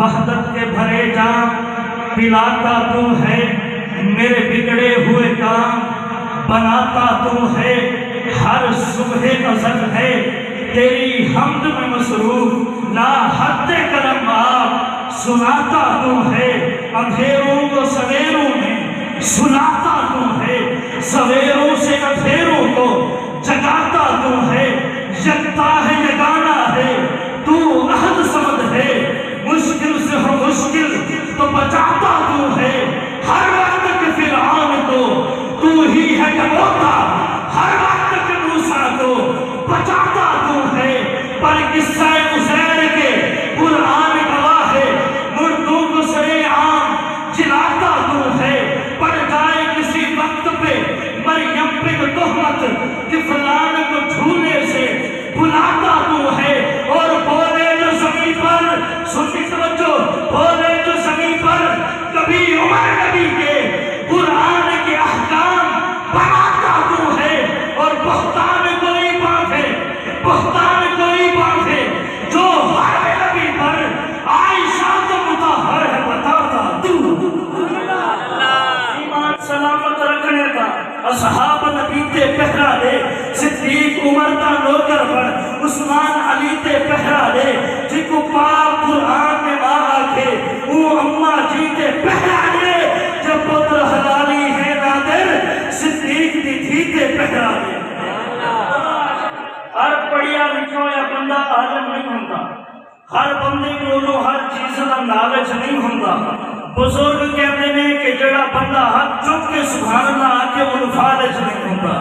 وحدت کے بھرے جام پلاتا تو ہے، میرے بگڑے ہوئے کام بناتا تو ہے، ہر صبح ازل ہے تیری حمد میں مصروف، لا حد کرم آپ سناتا تو ہے، اندھیروں کو سویروں میں سناتا تو ہے، سویروں سے اندھیروں کو جگاتا تو ہے، یکتا ہے یگانہ ہے تو احد صمد ہے، مشکل سے ہو مشکل تو بچاتا تو ہے، ہر وقت کے فرعون کو تو ہی ہے ڈبوتا، ہر وقت کے موسیٰ کو بچاتا تو ہے، پر قصہ عزیر کے قرآن گواہ ہے، مردوں کو سرے عام جلاتا تو ہے، پڑ جائے کسی وقت پہ مریم پہ تہمت کہ فلان کو جھولے سے بلاتا تو ہے، اور بولے جو زمین پر سنی توجہ، بولے جو زمین پر کبھی عمر نبی کے قرآن کے احکام بناتا تو ہے، اور بہتان کوئی باندھے، بہتان کوئی باندھے جو ہر نبی پر عائشہ تو مطہر ہے بتاتا تو، ایمان سلامت رکھنے کا اصحاب نبی تے پہرا دے، صدیق عمر کا نوکر بڑھ عثمان علی تے پہرا دے، جی کو پاک قرآن میں ماں آکھے وہ اماں جی تے پہرا دے، جب پتر حلالی ہے نادر صدیق دی تھی تے پہرا دے۔ ہر پڑیا لکھو یا بندہ عالم نہیں ہوتا، ہر بندے کو ہر چیز کا نالج نہیں ہوتا، بزرگ کہتے ہیں کہ جڑا بندہ ہاتھ چک کے سبحان اللہ آکے ان فالج نہیں ہوتا۔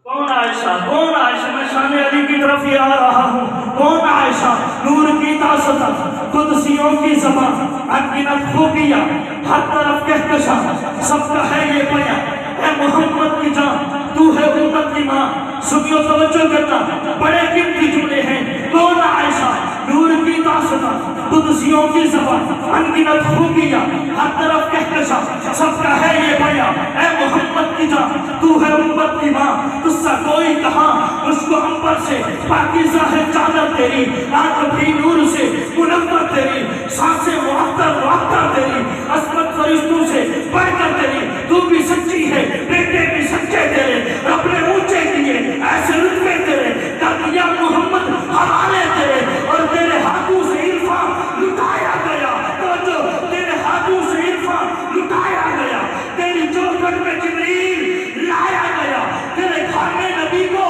کون عائشہ؟ کون عائشہ؟ میں شان علی کی طرف ہی آ رہا ہوں، کون عائشہ؟ نور کی طاقت، قدسیوں کی زبان، انگنت خوبیاں، ہر طرف کہکشاں، سب کا ہے یہ بیان، اے محمد کی جان تو ہے امت کی ماں، سنیو توجہ کرنا، بڑے قیمتی جملے ہیں، کون عائشہ؟ نور کی طاقت، قدسیوں کی زبان، انگنت خوبیاں، ہر طرف کہکشاں، سب کا ہے یہ بیان، اے محمد کی جان تو ہے امت کی ماں، تجھ سا کوئی کہاں، اس کو امبر سے پاکیزہ ہے چادر تیری، آنکھ بھی نور سے منور تیری، سانسیں معطر تیری، عظمت فرشتوں سے بڑھ کر تیری، تو بھی سچی ہے بیٹے بھی سچے تیرے، رب نے اونچے کیے ایسے رتبے تیرے، کر دیا محمد حوالے تیرے، اور تیرے ہاتھوں سے عرفان لٹایا گیا، توجہ تیرے ہاتھوں سے عرفان لٹایا گیا، تیری چوکھٹ میں جبریل لایا گیا، تیرے گھر میں نبی کو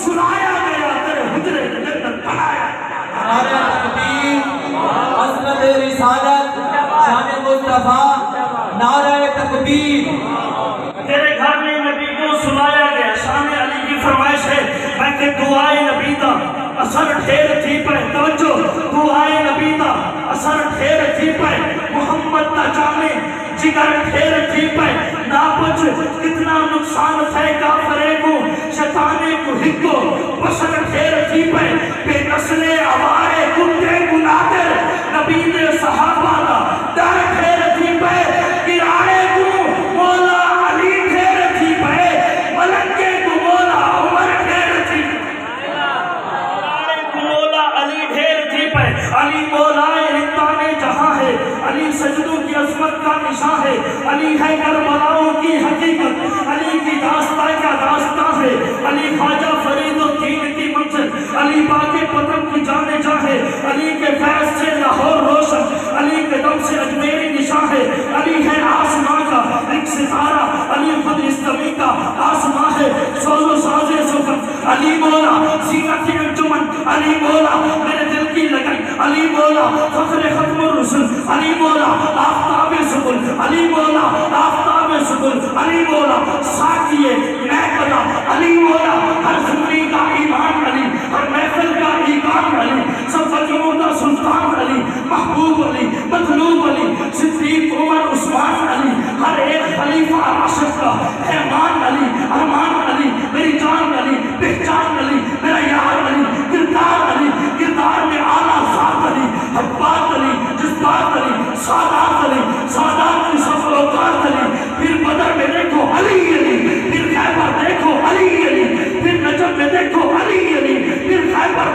سنایا گیا، تیرے حجرے میں جنت بنایا گیا۔ نعرہ تکبیر، عظمت رسالت، شان مصطفیٰ، نعرہ تکبیر۔ تیرے گھر میں نبی کو سنایا گیا، شان علی کی فرمائش ہے، میں کہ دعائے نبی دا اثر ڈھیر تھی پہ، توجہ دعائے نبی دا اثر ڈھیر تھی پہ، محمد دا جانے جگر ڈھیر تھی پہ، نا پچھ کتنا نقصان تھے کافرے کو، شیطانے کو ہکو بشر ڈھیر تھی پہ، بے نسل عوارے کتے گنادر، نبی نے صحابہ دا در ڈھیر تھی پہ، گرانے کو مولا علی ڈھیر تھی پہ، ملکے کو مولا عمر ڈھیر تھی پہ، گرانے کو مولا علی ڈھیر تھی پہ، علی مولا رندان جہاں ہے، علی سجدوں کی عظمت کا نشاں ہے، علی ہے کربلاؤں کی حقیقت، علی کی داستان کا داستان ہے، علی خواجہ فرید الدین کی منزل، علی باغ پتن کی جانے جاں ہے، علی کے فیض سے لاہور روشن، علی کے دم سے اجمیری نشاں ہے، علی ہے آسمان کا ایک ستارہ، علی خود استوی کا آسمان ہے، سوز و ساز سفن، علی مولا زینت انجمن، علی مولا میرے دل کی لگن، علی مولا فخر ختم الرسل، علی مولا آفتاب سبل، علی مولا آفتاب سبل، علی مولا ساکیے محفلہ، علی مولا ہر زمری کا ایمان علی، ہر محفل کا ایمان علی، سب وجہوں کا سلطان علی، محبوب علی، مطلوب علی، صدیق عمر عثمان علی، ہر ایک خلیفہ راشد کا ایمان علی، ارمان علی، میری جان علی، پہچان علی، میرا یار علی، کردار علی، کردار میں اعلیٰ ذات علی، حبات علی، جذبات علی، سادات علی، سادات کی سب اوقات علی، پھر بدر میں دیکھو علی علی، پھر خیبر دیکھو علی علی، پھر نجف میں دیکھو علی علی، پھر خیبر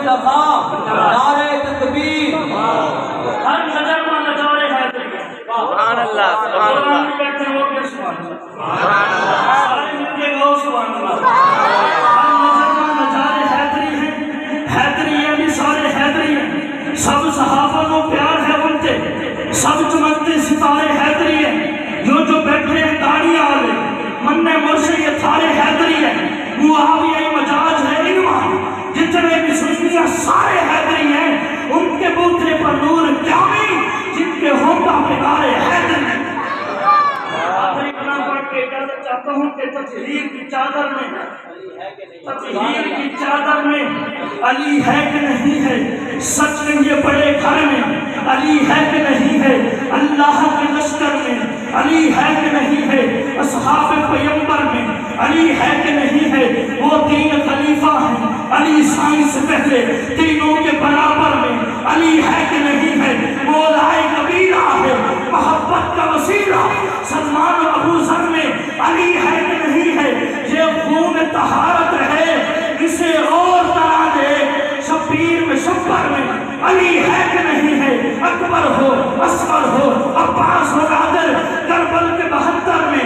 مصطفیٰ نعرہ تکبیر ہر نظر میں نظارے حیدری ہیں سبحان اللہ سبحان قرآن اللہ میں بیٹھے ہو کے سبحان اللہ سارے مل کے گو سبحان اللہ ہر نظر میں نظارے حیدری ہیں حیدری یعنی سارے حیدری ہیں سب صحابہ کو پیار ہے ان سے سب چمکتے ستارے حیدری ہیں جو بیٹھے ہیں داڑیاں والے من مرشد یہ سارے حیدری ہیں معاویہ مجاز ہے انما جتنے بھی سنیاں سارے حیدری ہیں ان کے بوتھے پر نور جامی جن کے ہوتا پگارے حیدری ہیں آخری کلام پڑھ کے اجازت چاہتا ہوں کہ تطہیر کی چادر میں علی ہے کہ نہیں ہے سچ میں یہ بڑے گھر میں علی ہے کہ نہیں ہے اللہ کے لشکر میں علی ہے کہ نہیں ہے اصحاب پیمبر میں علی ہے کہ نہیں ہے وہ تین خلیفہ ہیں علی سائیں سے پہلے تینوں کے برابر میں علی ہے کہ نہیں ہے مولائے کبیرہ ہے محبت کا وسیلہ سلمان ابو ذر میں علی ہے کہ نہیں ہے یہ خون طہارت ہے اسے اور طرح دے شبیر میں شبر میں علی ہے کہ نہیں ہے اکبر ہو اصغر ہو عباس ہو نادر کربل کے 72 میں